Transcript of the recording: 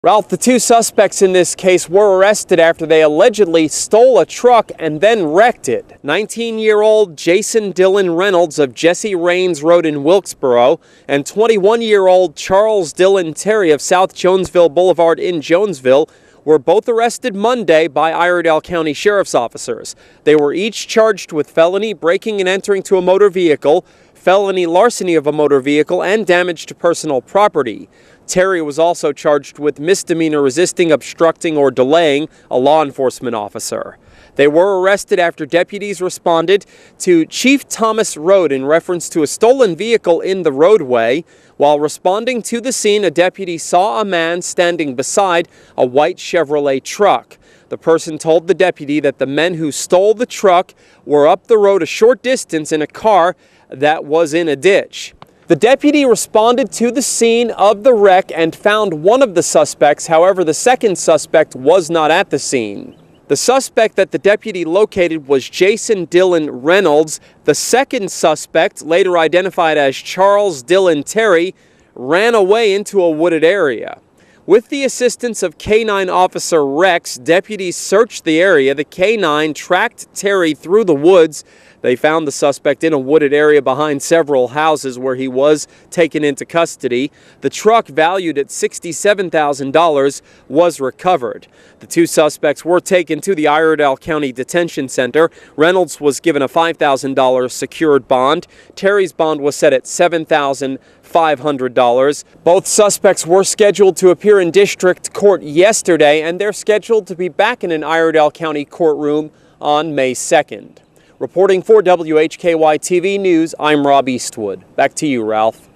Ralph, the two suspects in this case were arrested after they allegedly stole a truck and then wrecked it. 19-year-old Jason Dylan Reynolds of Jesse Raines Road in Wilkesboro and 21-year-old Charles Dylan Terry of South Jonesville Boulevard in Jonesville were both arrested Monday by Iredell County Sheriff's officers. They were each charged with felony breaking and entering to a motor vehicle, felony larceny of a motor vehicle, and damage to personal property. Terry was also charged with misdemeanor resisting, obstructing, or delaying a law enforcement officer. They were arrested after deputies responded to Chief Thomas Road in reference to a stolen vehicle in the roadway. While responding to the scene, a deputy saw a man standing beside a white Chevrolet truck. The person told the deputy that the men who stole the truck were up the road a short distance in a car that was in a ditch. The deputy responded to the scene of the wreck and found one of the suspects. However, the second suspect was not at the scene. The suspect that the deputy located was Jason Dylan Reynolds. The second suspect, later identified as Charles Dylan Terry, ran away into a wooded area. With the assistance of K-9 Officer Rex, deputies searched the area. The K-9 tracked Terry through the woods. They found the suspect in a wooded area behind several houses where he was taken into custody. The truck, valued at $67,000, was recovered. The two suspects were taken to the Iredell County Detention Center. Reynolds was given a $5,000 secured bond. Terry's bond was set at $7,500. Both suspects were scheduled to appear in district court yesterday, and they're scheduled to be back in an Iredell County courtroom on May 2nd. Reporting for WHKY TV News, I'm Rob Eastwood. Back to you, Ralph.